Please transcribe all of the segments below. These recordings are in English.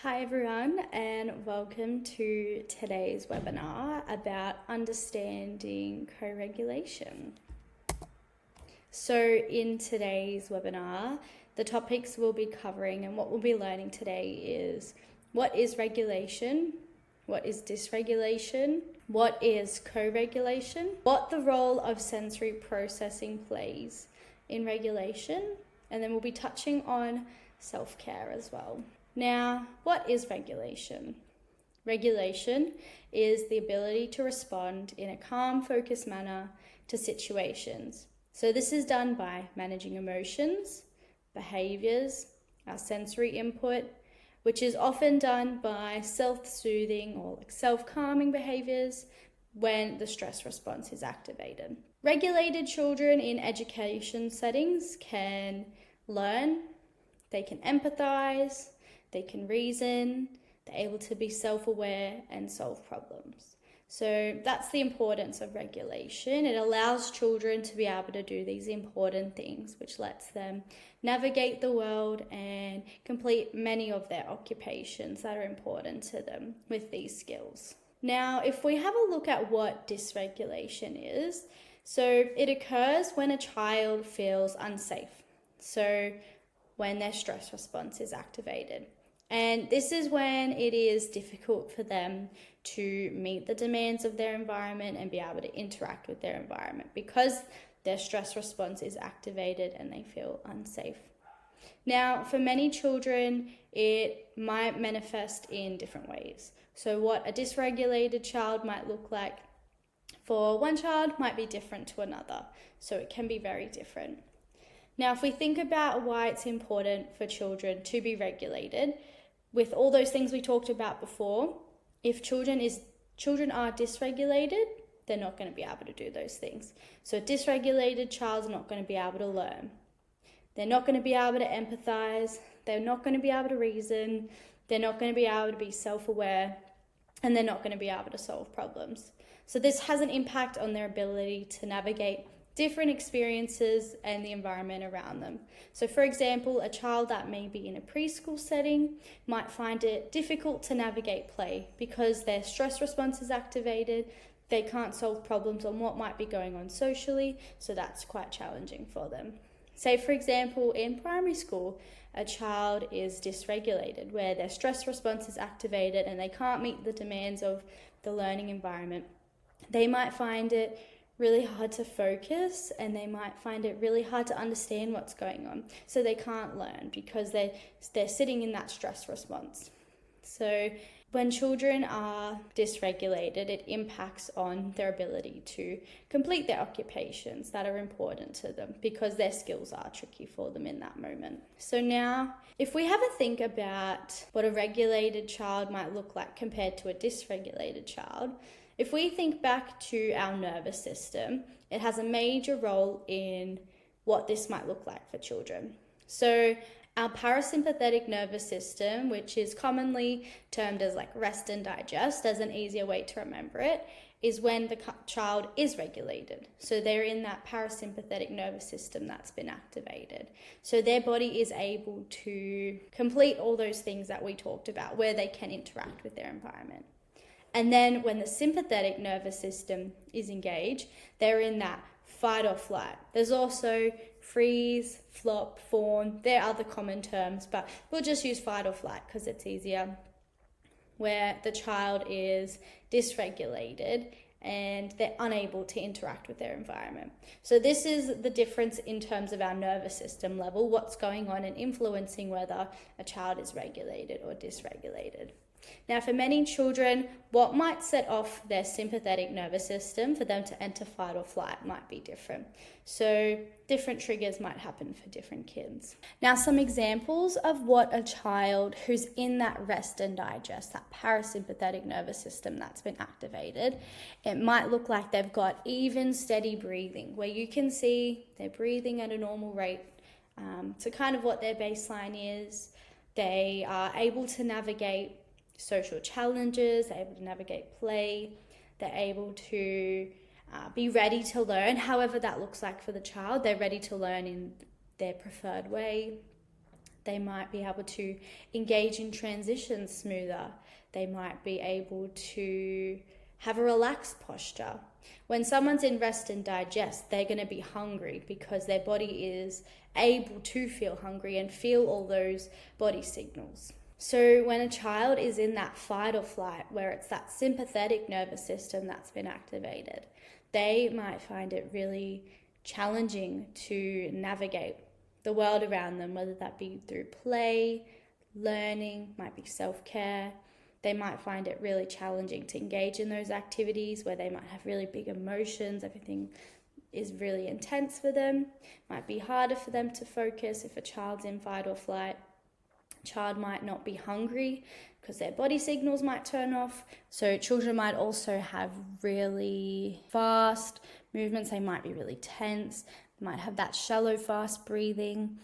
Hi everyone, and welcome to today's webinar about understanding co-regulation. So in today's webinar, the topics we'll be covering and what we'll be learning today is what is regulation, what is dysregulation, what is co-regulation, what the role of sensory processing plays in regulation, and then we'll be touching on self-care as well. Now, what is regulation? Regulation is the ability to respond in a calm, focused manner to situations. So this is done by managing emotions, behaviors, our sensory input, which is often done by self-soothing or self-calming behaviors when the stress response is activated. Regulated children in education settings can learn, they can empathize, they can reason, they're able to be self-aware and solve problems. So that's the importance of regulation. It allows children to be able to do these important things, which lets them navigate the world and complete many of their occupations that are important to them with these skills. Now, if we have a look at what dysregulation is, so it occurs when a child feels unsafe. So when their stress response is activated. And this is when it is difficult for them to meet the demands of their environment and be able to interact with their environment because their stress response is activated and they feel unsafe. Now, for many children, it might manifest in different ways. So what a dysregulated child might look like for one child might be different to another. So it can be very different. Now, if we think about why it's important for children to be regulated, with all those things we talked about before, if children are dysregulated, they're not going to be able to do those things. So a dysregulated child's not going to be able to learn. They're not going to be able to empathize. They're not going to be able to reason. They're not going to be able to be self-aware. And they're not going to be able to solve problems. So this has an impact on their ability to navigate different experiences and the environment around them. So for example, a child that may be in a preschool setting might find it difficult to navigate play because their stress response is activated, they can't solve problems on what might be going on socially, so that's quite challenging for them. Say for example, in primary school, a child is dysregulated where their stress response is activated and they can't meet the demands of the learning environment. They might find it really hard to focus and they might find it really hard to understand what's going on. So they can't learn because they're sitting in that stress response. So when children are dysregulated, it impacts on their ability to complete their occupations that are important to them because their skills are tricky for them in that moment. So now, if we have a think about what a regulated child might look like compared to a dysregulated child, if we think back to our nervous system, it has a major role in what this might look like for children. So our parasympathetic nervous system, which is commonly termed as like rest and digest as an easier way to remember it, is when the child is regulated. So they're in that parasympathetic nervous system that's been activated. So their body is able to complete all those things that we talked about where they can interact with their environment. And then when the sympathetic nervous system is engaged, they're in that fight or flight. There's also freeze, flop, fawn. There are other common terms, but we'll just use fight or flight because it's easier, where the child is dysregulated and they're unable to interact with their environment. So this is the difference in terms of our nervous system level, what's going on and influencing whether a child is regulated or dysregulated. Now, for many children, what might set off their sympathetic nervous system for them to enter fight or flight might be different. So different triggers might happen for different kids. Now, some examples of what a child who's in that rest and digest, that parasympathetic nervous system that's been activated, it might look like they've got even steady breathing, where you can see they're breathing at a normal rate to kind of what their baseline is. They are able to navigate social challenges, they're able to navigate play, they're able to be ready to learn, however that looks like for the child. They're ready to learn in their preferred way. They might be able to engage in transitions smoother. They might be able to have a relaxed posture. When someone's in rest and digest, they're going to be hungry because their body is able to feel hungry and feel all those body signals. So when a child is in that fight or flight, where it's that sympathetic nervous system that's been activated, they might find it really challenging to navigate the world around them, whether that be through play, learning, might be self-care. They might find it really challenging to engage in those activities where they might have really big emotions, everything is really intense for them. Might be harder for them to focus if a child's in fight or flight. Child might not be hungry because their body signals might turn off. So children might also have really fast movements. They might be really tense. They might have that shallow, fast breathing.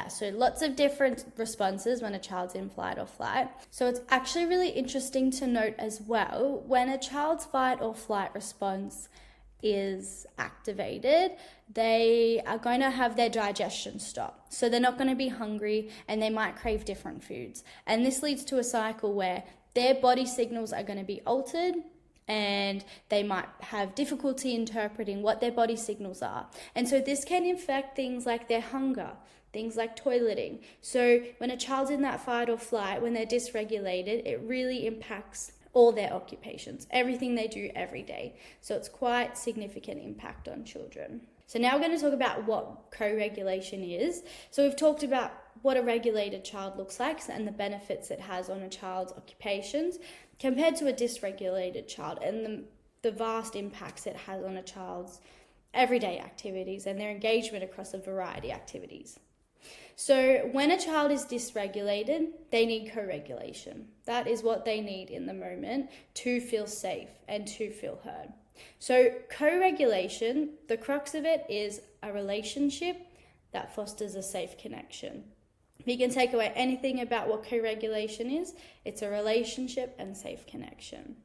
So lots of different responses when a child's in fight or flight. So it's actually really interesting to note as well, when a child's fight or flight response is activated, they are going to have their digestion stop. So they're not going to be hungry and they might crave different foods. And this leads to a cycle where their body signals are going to be altered and they might have difficulty interpreting what their body signals are. And so this can affect things like their hunger, things like toileting. So when a child's in that fight or flight, when they're dysregulated, it really impacts all their occupations, everything they do every day. So it's quite significant impact on children. So now we're going to talk about what co-regulation is. So we've talked about what a regulated child looks like and the benefits it has on a child's occupations compared to a dysregulated child, and the vast impacts it has on a child's everyday activities and their engagement across a variety of activities. So when a child is dysregulated, they need co-regulation. That is what they need in the moment to feel safe and to feel heard. So co-regulation, the crux of it is a relationship that fosters a safe connection. If you can take away anything about what co-regulation is, it's a relationship and safe connection.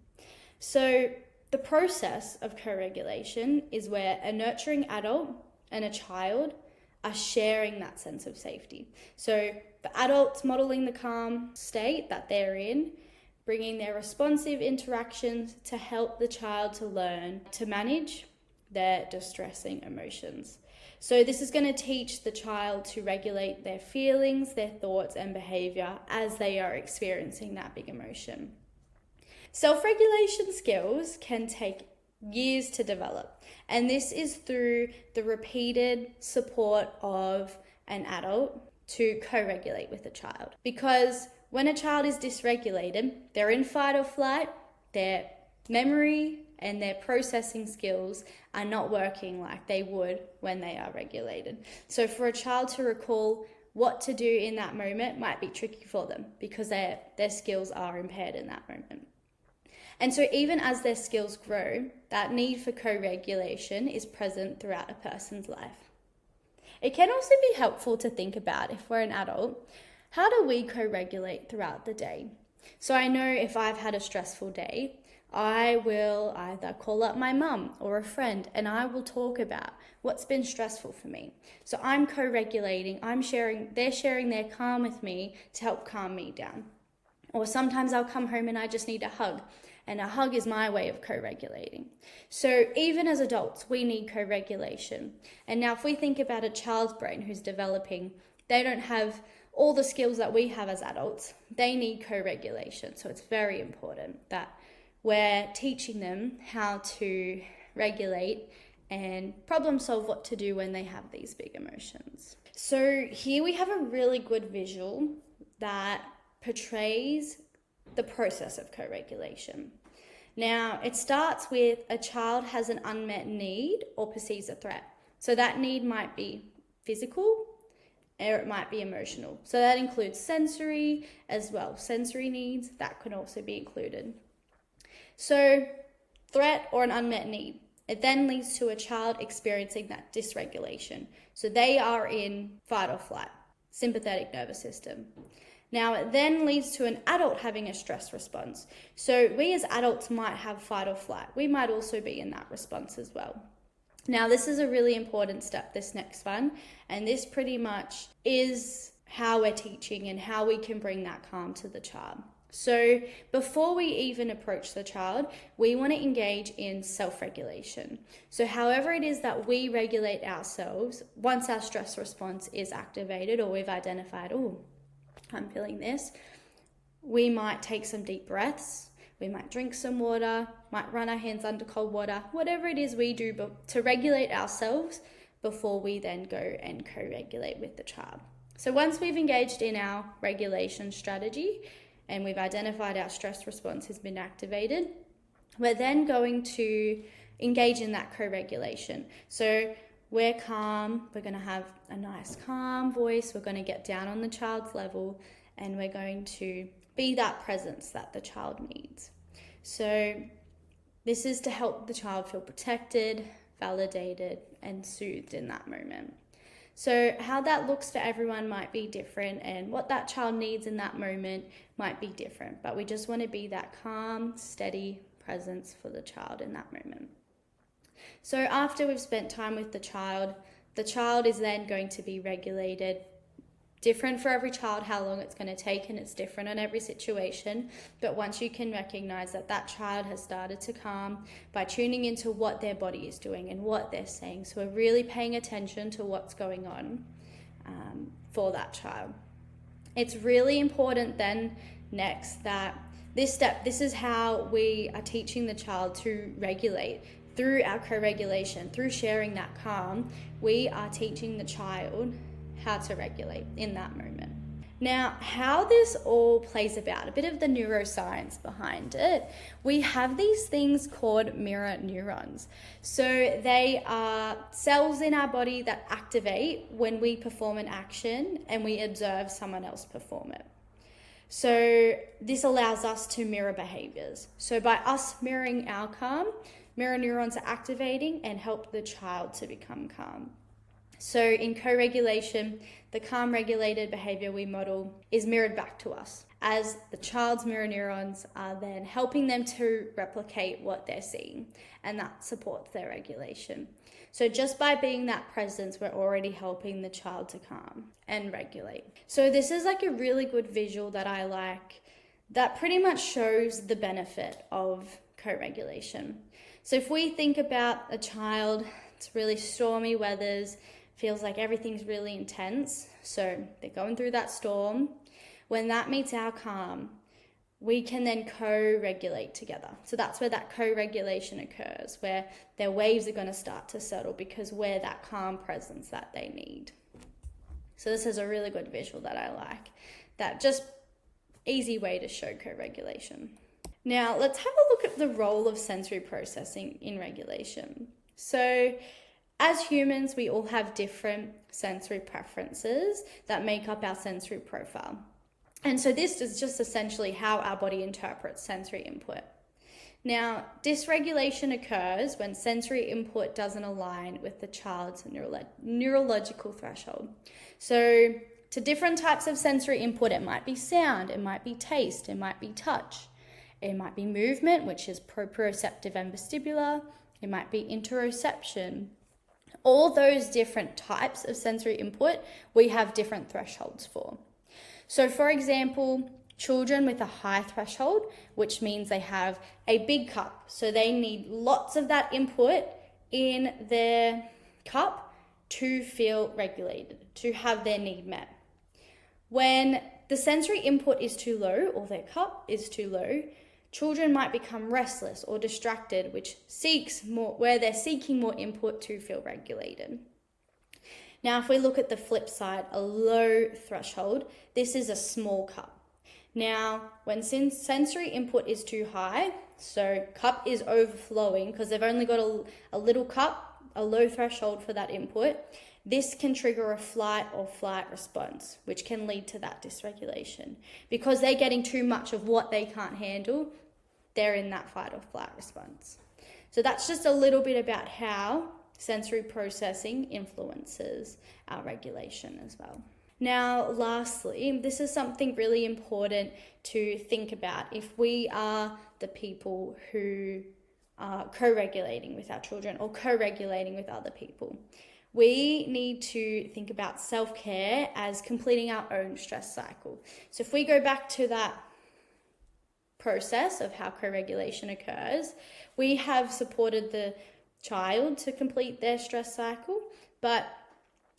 So the process of co-regulation is where a nurturing adult and a child are sharing that sense of safety. So the adults modeling the calm state that they're in, bringing their responsive interactions to help the child to learn to manage their distressing emotions. So this is going to teach the child to regulate their feelings, their thoughts and behavior as they are experiencing that big emotion. Self-regulation skills can take years to develop, and this is through the repeated support of an adult to co-regulate with a child. Because when a child is dysregulated, they're in fight or flight, their memory and their processing skills are not working like they would when they are regulated. So for a child to recall what to do in that moment might be tricky for them because their skills are impaired in that moment. And so even as their skills grow, that need for co-regulation is present throughout a person's life. It can also be helpful to think about, if we're an adult, how do we co-regulate throughout the day? So I know if I've had a stressful day, I will either call up my mum or a friend and I will talk about what's been stressful for me. So I'm co-regulating, they're sharing their calm with me to help calm me down. Or sometimes I'll come home and I just need a hug. And a hug is my way of co-regulating. So even as adults, we need co-regulation. And now if we think about a child's brain who's developing, they don't have all the skills that we have as adults. They need co-regulation. So it's very important that we're teaching them how to regulate and problem solve what to do when they have these big emotions. So here we have a really good visual that portrays the process of co-regulation. Now, it starts with a child has an unmet need or perceives a threat. So that need might be physical or it might be emotional. So that includes sensory as well. Sensory needs, that could also be included. So threat or an unmet need. It then leads to a child experiencing that dysregulation. So they are in fight or flight, sympathetic nervous system. Now, it then leads to an adult having a stress response. So we as adults might have fight or flight. We might also be in that response as well. Now, this is a really important step, this next one, and this pretty much is how we're teaching and how we can bring that calm to the child. So before we even approach the child, we want to engage in self-regulation. So however it is that we regulate ourselves, once our stress response is activated or we've identified, oh, I'm feeling this, we might take some deep breaths, we might drink some water, might run our hands under cold water, whatever it is we do to regulate ourselves before we then go and co-regulate with the child. So once we've engaged in our regulation strategy and we've identified our stress response has been activated, we're then going to engage in that co-regulation. So we're calm, we're going to have a nice calm voice, we're going to get down on the child's level, and we're going to be that presence that the child needs. So this is to help the child feel protected, validated, and soothed in that moment. So how that looks for everyone might be different, and what that child needs in that moment might be different, but we just want to be that calm, steady presence for the child in that moment. So after we've spent time with the child is then going to be regulated. Different for every child how long it's going to take, and it's different on every situation. But once you can recognize that that child has started to calm by tuning into what their body is doing and what they're saying, so we're really paying attention to what's going on for that child. It's really important then next that this is how we are teaching the child to regulate. Through our co-regulation, through sharing that calm, we are teaching the child how to regulate in that moment. Now, how this all plays about, a bit of the neuroscience behind it, we have these things called mirror neurons. So they are cells in our body that activate when we perform an action and we observe someone else perform it. So this allows us to mirror behaviors. So by us mirroring our calm, mirror neurons are activating and help the child to become calm. So in co-regulation, the calm regulated behavior we model is mirrored back to us, as the child's mirror neurons are then helping them to replicate what they're seeing, and that supports their regulation. So just by being that presence, we're already helping the child to calm and regulate. So this is like a really good visual that I like that pretty much shows the benefit of co-regulation. So if we think about a child, it's really stormy weathers, feels like everything's really intense, so they're going through that storm. When that meets our calm, we can then co-regulate together. So that's where that co-regulation occurs, where their waves are going to start to settle because we're that calm presence that they need. So this is a really good visual that I like, that just easy way to show co-regulation. Now let's have a look at the role of sensory processing in regulation. So as humans, we all have different sensory preferences that make up our sensory profile. And so this is just essentially how our body interprets sensory input. Now, dysregulation occurs when sensory input doesn't align with the child's neurological threshold. So to different types of sensory input, it might be sound, it might be taste, it might be touch, it might be movement, which is proprioceptive and vestibular, it might be interoception. All those different types of sensory input, we have different thresholds for. So for example, children with a high threshold, which means they have a big cup, so they need lots of that input in their cup to feel regulated, to have their need met. When the sensory input is too low, or their cup is too low, children might become restless or distracted, which seeks more, where they're seeking more input to feel regulated. Now, if we look at the flip side, a low threshold, this is a small cup. Now, when sensory input is too high, so cup is overflowing because they've only got a little cup, a low threshold for that input, this can trigger a flight or flight response, which can lead to that dysregulation. Because they're getting too much of what they can't handle, they're in that fight or flight response. So that's just a little bit about how sensory processing influences our regulation as well. Now, lastly, this is something really important to think about if we are the people who are co-regulating with our children or co-regulating with other people. we need to think about self-care as completing our own stress cycle. So if we go back to that process of how co-regulation occurs, we have supported the child to complete their stress cycle, but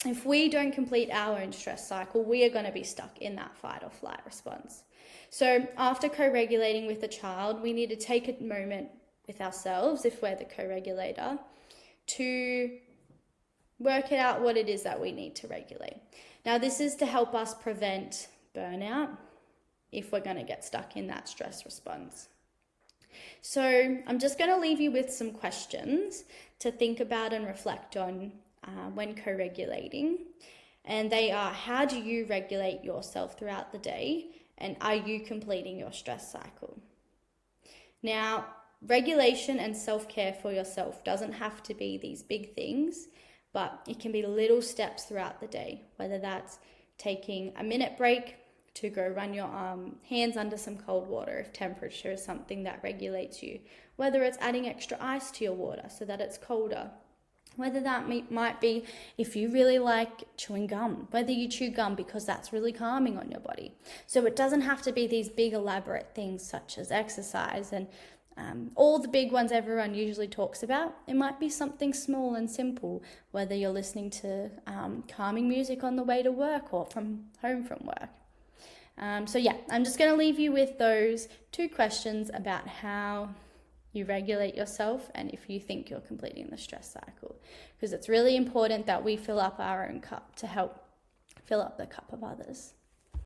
if we don't complete our own stress cycle, we are going to be stuck in that fight or flight response. So after co-regulating with the child, we need to take a moment with ourselves, if we're the co-regulator, to work it out what it is that we need to regulate. Now, this is to help us prevent burnout if we're going to get stuck in that stress response. So I'm just going to leave you with some questions to think about and reflect on when co-regulating. And they are, how do you regulate yourself throughout the day? And are you completing your stress cycle? Now, regulation and self-care for yourself doesn't have to be these big things, but it can be little steps throughout the day, whether that's taking a minute break to go run your hands under some cold water if temperature is something that regulates you, whether it's adding extra ice to your water so that it's colder, whether that might be if you really like chewing gum, whether you chew gum because that's really calming on your body. So it doesn't have to be these big elaborate things such as exercise and all the big ones everyone usually talks about. It might be something small and simple, whether you're listening to calming music on the way to work or from home from work. So yeah, I'm just going to leave you with those 2 questions about how you regulate yourself and if you think you're completing the stress cycle, because it's really important that we fill up our own cup to help fill up the cup of others.